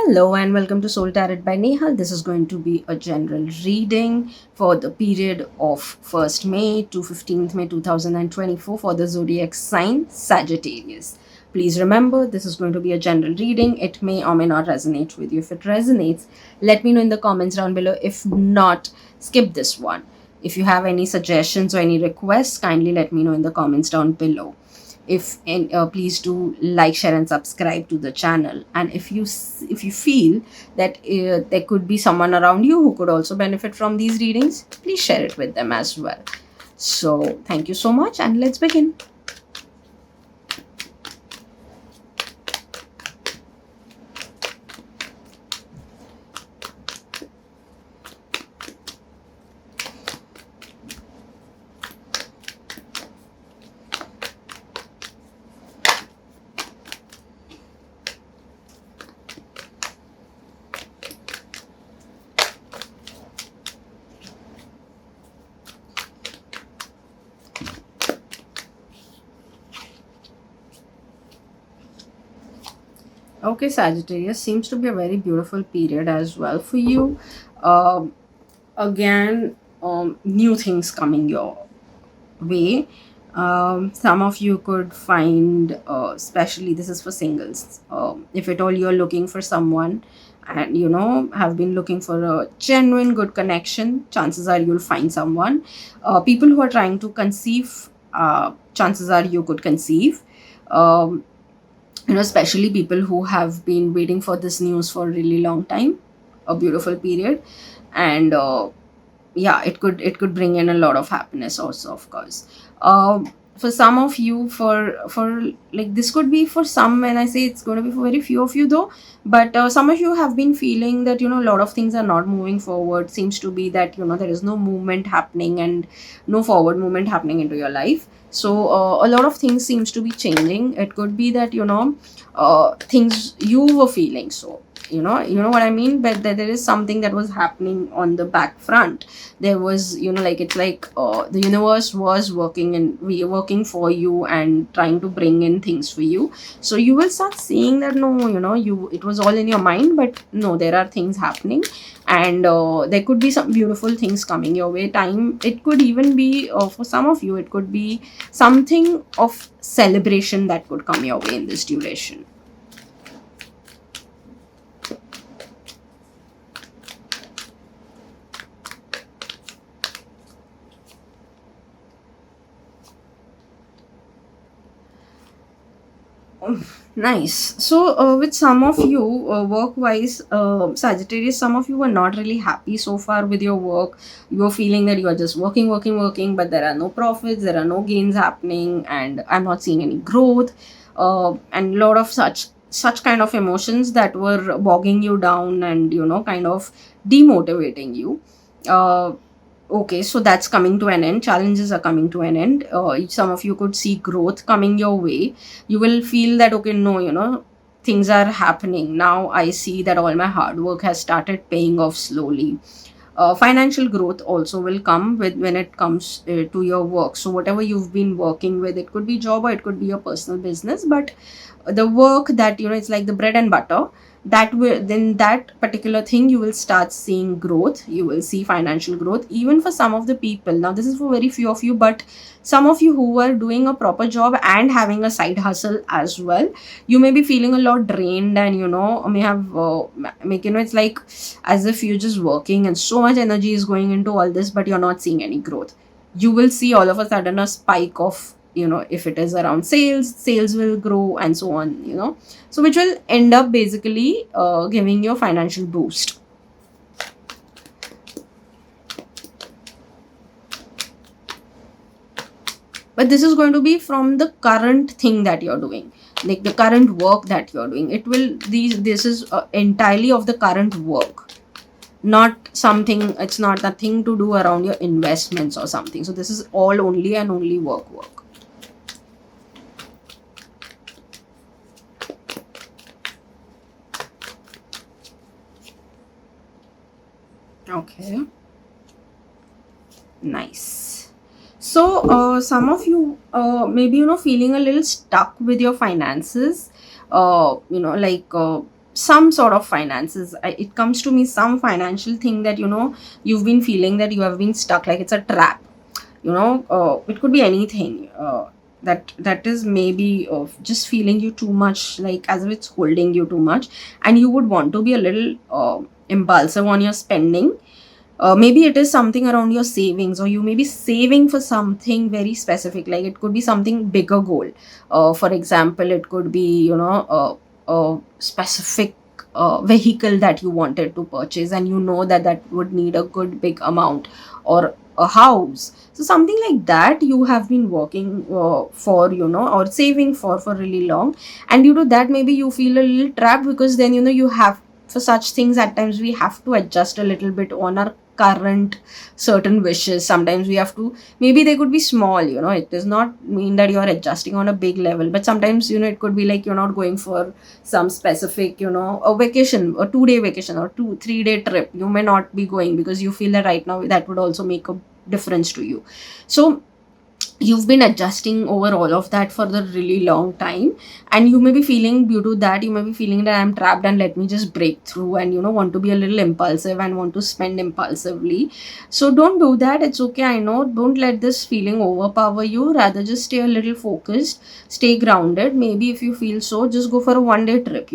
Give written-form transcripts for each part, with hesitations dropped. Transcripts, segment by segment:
Hello and welcome to Soul Tarot by Nehal. This is going to be a general reading for the period of 1st May to 15th May 2024 for the zodiac sign Sagittarius. Please remember, this is going to be a general reading. It may or may not resonate with you. If it resonates, let me know in the comments down below. If not, skip this one. If you have any suggestions or any requests, kindly let me know in the comments down below. Please do like, share and subscribe to the channel. And if you feel that there could be someone around you who could also benefit from these readings, please share it with them as well. So thank you so much and let's begin. Okay, Sagittarius, seems to be a very beautiful period as well for you. Um Again, new things coming your way. Some of you could find, especially this is for singles, if at all you're looking for someone and have been looking for a genuine good connection, chances are you'll find someone. People who are trying to conceive, chances are you could conceive. um, Especially people who have been waiting for this news for a really long time, a beautiful period. And yeah, it could bring in a lot of happiness also, of course. For some of you, for like, this could be for some, when I say it's going to be for very few of you though. But some of you have been feeling that a lot of things are not moving forward. Seems to be that there is no movement happening and no forward movement happening into your life. So a lot of things seems to be changing. It could be that things you were feeling, so you know what I mean, but that there is something that was happening on the back front. There was, like, it's like the universe was working for you and trying to bring in things for you. So you will start seeing that, no, it was all in your mind, but no, there are things happening. And there could be some beautiful things coming your way. Time, it could even be, for some of you, it could be something of celebration that could come your way in this duration. Nice. So, with some of you, work wise, Sagittarius, some of you were not really happy so far with your work. You are feeling that you are just working, working, working, but there are no profits, there are no gains happening, and I'm not seeing any growth. And a lot of such kind of emotions that were bogging you down and kind of demotivating you. Uh, Okay, so that's coming to an end. Challenges are coming to an end. Some of you could see growth coming your way. You will feel that, okay, no, things are happening. Now I see that all my hard work has started paying off slowly. Financial growth also will come with when it comes to your work. So whatever you've been working with, it could be job or it could be your personal business, but the work that it's like the bread and butter, that will, then that particular thing, you will start seeing growth. You will see financial growth even for some of the people. Now this is for very few of you, but some of you who are doing a proper job and having a side hustle as well, you may be feeling a lot drained, and may have make it's like as if you're just working and so much energy is going into all this, but you're not seeing any growth. You will see all of a sudden a spike of, if it is around sales will grow and so on, so which will end up basically giving you a financial boost. But this is going to be from the current thing that you're doing, like the current work that you're doing. It will, this is entirely of the current work, not something, it's not nothing to do around your investments or something. So this is all only and only work. Okay, nice. So some of you maybe feeling a little stuck with your finances. Like some sort of finances. It comes to me some financial thing that you've been feeling that you have been stuck, like it's a trap. It could be anything, that is maybe just feeling you too much, like as if it's holding you too much, and you would want to be a little impulsive on your spending. Maybe it is something around your savings, or you may be saving for something very specific, like it could be something bigger goal. For example, it could be a specific vehicle that you wanted to purchase, and that that would need a good big amount, or a house. So something like that you have been working for, or saving for really long, and due to that maybe you feel a little trapped, because then you have, for such things at times we have to adjust a little bit on our current certain wishes. Sometimes we have to, maybe they could be small, it does not mean that you're adjusting on a big level, but sometimes it could be like you're not going for some specific, a vacation, a 2-day vacation, or 2-3 day trip. You may not be going because you feel that right now that would also make a difference to you. So you've been adjusting over all of that for the really long time, and you may be feeling, due to that you may be feeling that I'm trapped and let me just break through, and want to be a little impulsive and want to spend impulsively. So don't do that. It's okay, I know. Don't let this feeling overpower you. Rather just stay a little focused, stay grounded. Maybe if you feel so, just go for a 1-day trip.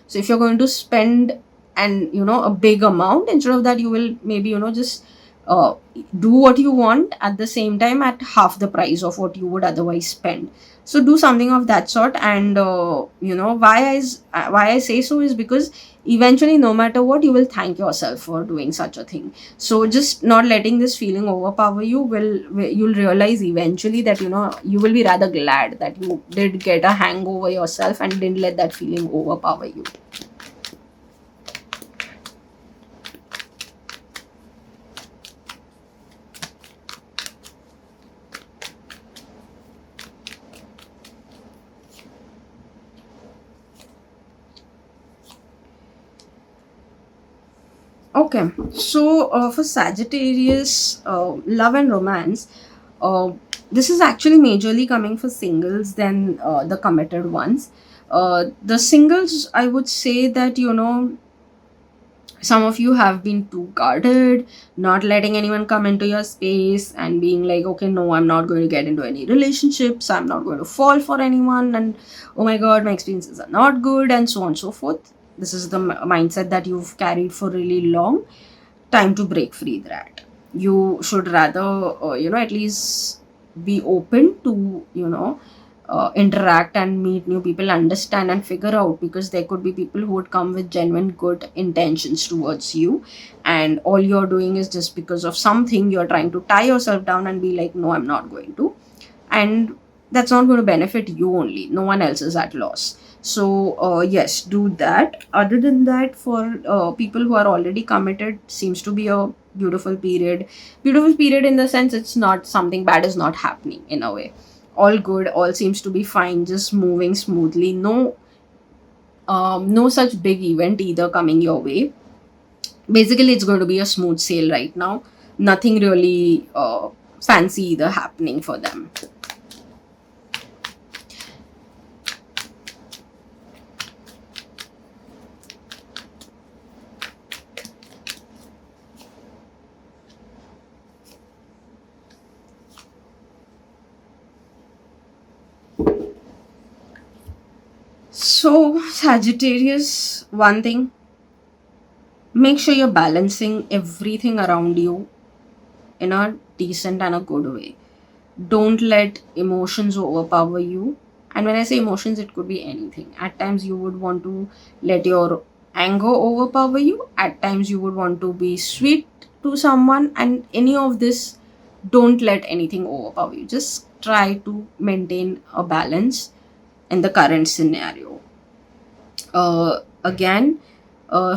So if you're going to spend and a big amount, instead of that you will maybe just uh, do what you want at the same time at half the price of what you would otherwise spend. So do something of that sort. And why I say so is because eventually, no matter what, you will thank yourself for doing such a thing. So just not letting this feeling overpower you, you'll realize eventually that you will be rather glad that you did get a hang over yourself and didn't let that feeling overpower you. Okay, so for Sagittarius, love and romance, uh, this is actually majorly coming for singles than the committed ones. The singles, I would say that some of you have been too guarded, not letting anyone come into your space, and being like, okay, no, I'm not going to get into any relationships, I'm not going to fall for anyone, and oh my god, my experiences are not good, and so on and so forth. This is the mindset that you've carried for really long. Time to break free that. You should rather at least be open to interact and meet new people, understand and figure out, because there could be people who would come with genuine good intentions towards you, and all you're doing is just because of something you're trying to tie yourself down and be like, no, I'm not going to. And that's not going to benefit you only, no one else is at loss. So yes, do that. Other than that, for people who are already committed, seems to be a beautiful period in the sense it's not something bad is not happening in a way. All good, all seems to be fine, just moving smoothly. No such big event either coming your way. Basically, it's going to be a smooth sail right now. Nothing really fancy either happening for them. So, Sagittarius, one thing, make sure you're balancing everything around you in a decent and a good way. Don't let emotions overpower you. And when I say emotions, it could be anything. At times, you would want to let your anger overpower you. At times, you would want to be sweet to someone. And any of this, don't let anything overpower you. Just try to maintain a balance in the current scenario. Again,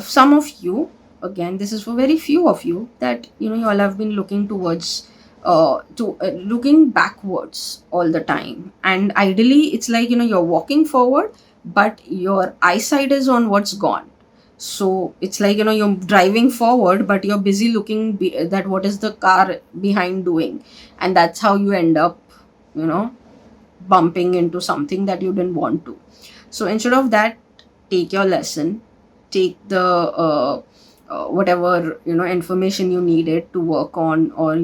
some of you, again, this is for very few of you, that you all have been looking towards to looking backwards all the time, and ideally it's like you're walking forward, but your eyesight is on what's gone. So it's like you're driving forward, but you're busy looking that what is the car behind doing, and that's how you end up you know bumping into something that you didn't want to. So instead of that, take your lesson, take the whatever information you needed to work on, or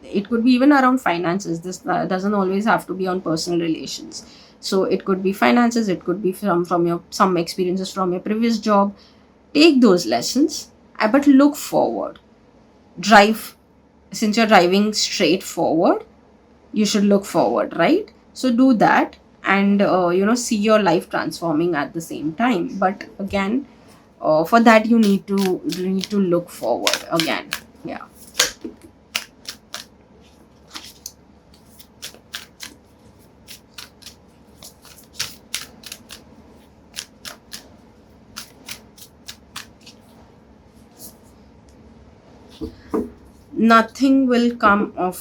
it could be even around finances. This doesn't always have to be on personal relations. So it could be finances, it could be from your some experiences from your previous job. Take those lessons, but look forward. Drive. Since you're driving straight forward, you should look forward, right? So do that, and see your life transforming at the same time. But again, for that you need to look forward again. Yeah. Nothing will come of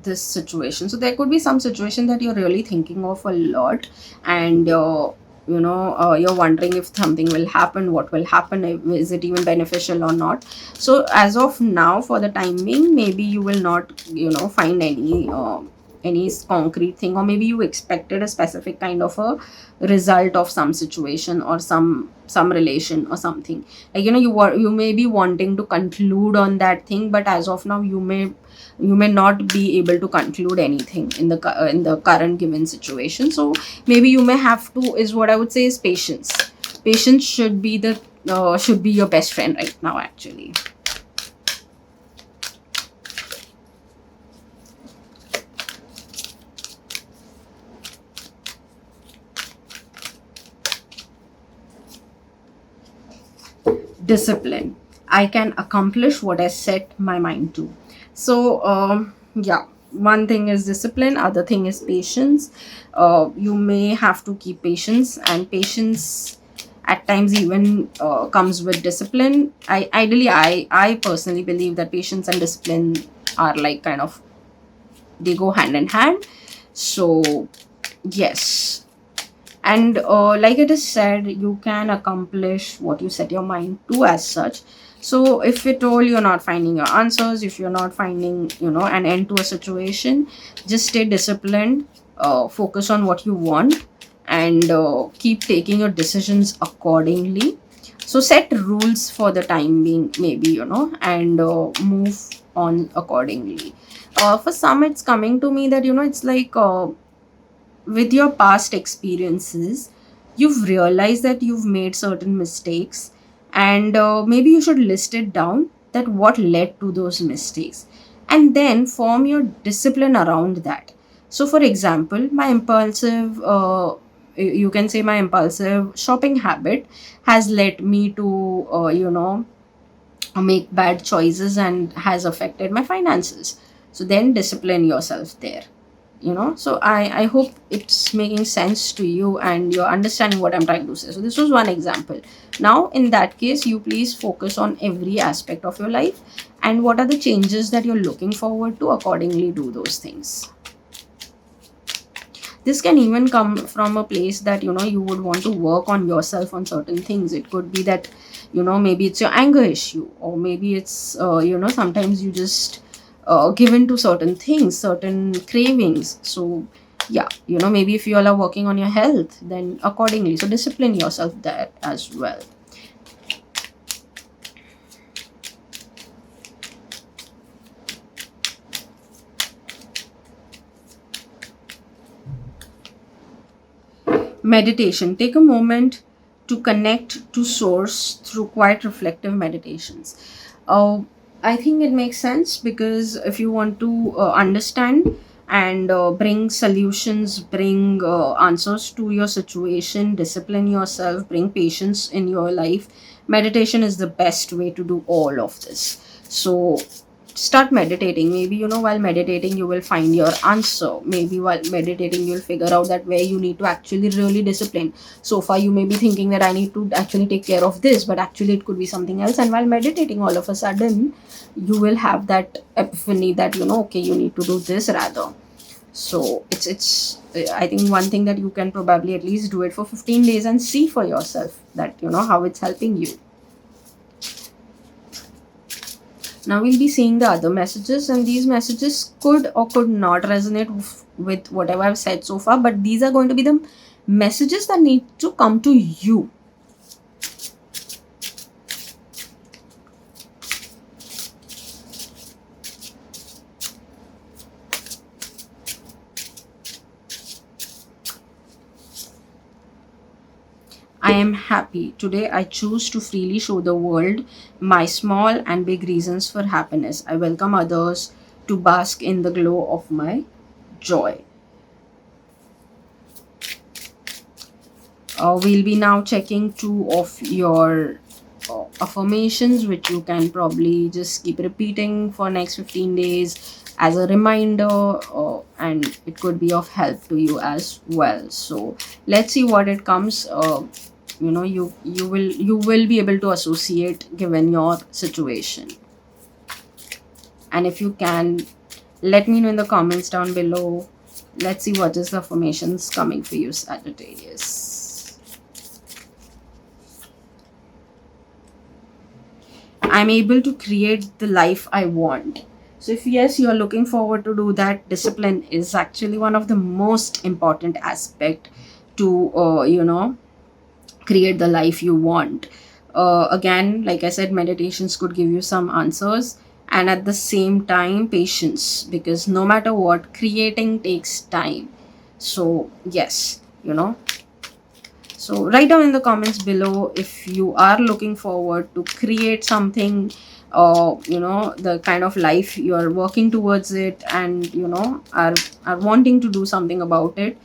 this situation. So there could be some situation that you're really thinking of a lot, and you're wondering if something will happen, what will happen, is it even beneficial or not. So as of now, for the time being, maybe you will not find any concrete thing, or maybe you expected a specific kind of a result of some situation or some relation or something. Like you may be wanting to conclude on that thing, but as of now you may not be able to conclude anything in the current given situation. So maybe you may have to, is what I would say, is patience. Patience should be your best friend right now, actually. Discipline. I can accomplish what I set my mind to. So yeah, one thing is discipline, other thing is patience. You may have to keep patience, and patience at times even comes with discipline. I personally believe that patience and discipline are like kind of, they go hand in hand. So yes. And like it is said, you can accomplish what you set your mind to, as such. So if at all you're not finding your answers, if you're not finding an end to a situation, just stay disciplined, focus on what you want, and keep taking your decisions accordingly. So set rules for the time being, maybe, and move on accordingly. For some, it's coming to me that it's like, with your past experiences, you've realized that you've made certain mistakes, and maybe you should list it down, that what led to those mistakes, and then form your discipline around that. So for example, my impulsive you can say my impulsive shopping habit has led me to make bad choices and has affected my finances. So then discipline yourself there. So I hope it's making sense to you and you're understanding what I'm trying to say. So this was one example. Now in that case, you please focus on every aspect of your life, and what are the changes that you're looking forward to, accordingly do those things. This can even come from a place that you would want to work on yourself on certain things. It could be that maybe it's your anger issue, or maybe it's sometimes you just given to certain things, certain cravings. So yeah, maybe if you all are working on your health, then accordingly, so discipline yourself there as well. Meditation. Take a moment to connect to source through quiet reflective meditations. uh, I think it makes sense, because if you want to understand and bring solutions, bring answers to your situation, discipline yourself, bring patience in your life, meditation is the best way to do all of this. So start meditating. Maybe while meditating you will find your answer. Maybe while meditating you'll figure out that where you need to actually really discipline. So far you may be thinking that I need to actually take care of this, but actually it could be something else, and while meditating, all of a sudden you will have that epiphany that okay, you need to do this rather. So it's I think one thing that you can probably at least do it for 15 days and see for yourself that how it's helping you. Now we'll be seeing the other messages, and these messages could or could not resonate with whatever I've said so far, but these are going to be the messages that need to come to you. I am happy. Today I choose to freely show the world my small and big reasons for happiness. I welcome others to bask in the glow of my joy. We'll be now checking two of your affirmations, which you can probably just keep repeating for next 15 days as a reminder, and it could be of help to you as well. So let's see what it comes. You will be able to associate given your situation. And if you can, let me know in the comments down below. Let's see what is the affirmations coming for you, Sagittarius. I'm able to create the life I want. So if yes, you're looking forward to do that, discipline is actually one of the most important aspect to create the life you want. Again, like I said, meditations could give you some answers, and at the same time patience, because no matter what, creating takes time. So yes, so write down in the comments below if you are looking forward to create something, the kind of life you are working towards it, and are wanting to do something about it.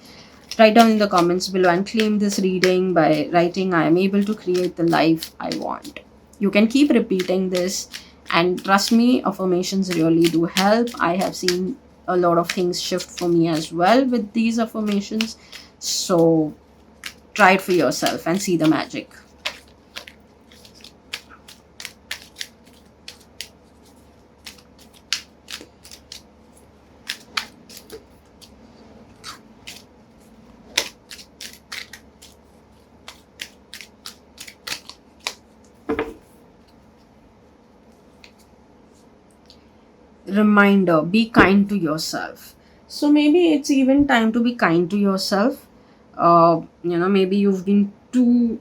Write down in the comments below and claim this reading by writing, I am able to create the life I want. You can keep repeating this, and trust me, affirmations really do help. I have seen a lot of things shift for me as well with these affirmations. So try it for yourself and see the magic. Reminder, be kind to yourself. So maybe it's even time to be kind to yourself. Maybe you've been too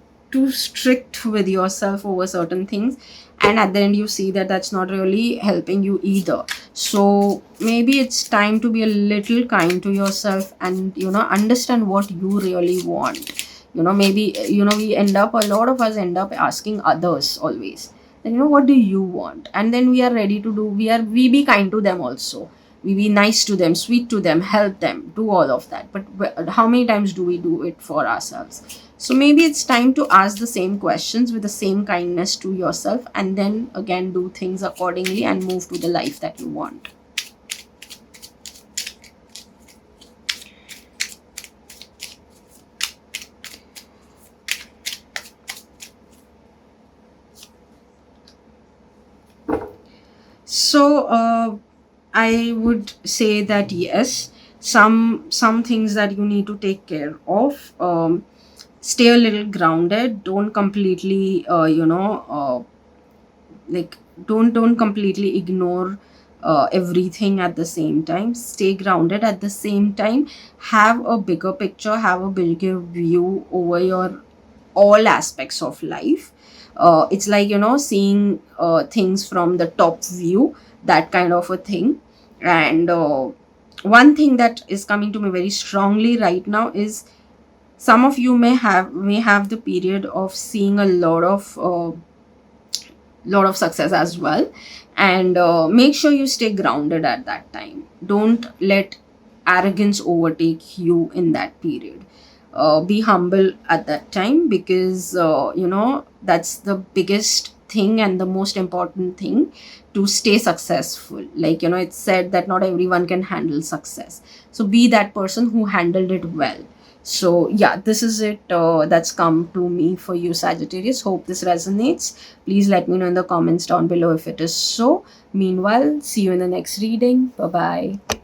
strict with yourself over certain things, and at the end you see that that's not really helping you either. So maybe it's time to be a little kind to yourself, and understand what you really want. Maybe a lot of us end up asking others always, then what do you want, and then we are ready to do, we be kind to them also, we be nice to them, sweet to them, help them, do all of that. But how many times do we do it for ourselves? So maybe it's time to ask the same questions with the same kindness to yourself, and then again do things accordingly and move to the life that you want. So I would say that yes, some things that you need to take care of. Stay a little grounded. Don't completely like don't completely ignore everything at the same time. Stay grounded at the same time. Have a bigger picture. Have a bigger view over your all aspects of life. It's like seeing things from the top view, that kind of a thing. And one thing that is coming to me very strongly right now is, some of you may have the period of seeing a lot of success as well, and make sure you stay grounded at that time. Don't let arrogance overtake you in that period. Be humble at that time, because that's the biggest thing and the most important thing to stay successful. Like it's said that not everyone can handle success, so be that person who handled it well. So yeah, this is it that's come to me for you, Sagittarius. Hope this resonates. Please let me know in the comments down below if it is so. Meanwhile, see you in the next reading. Bye bye.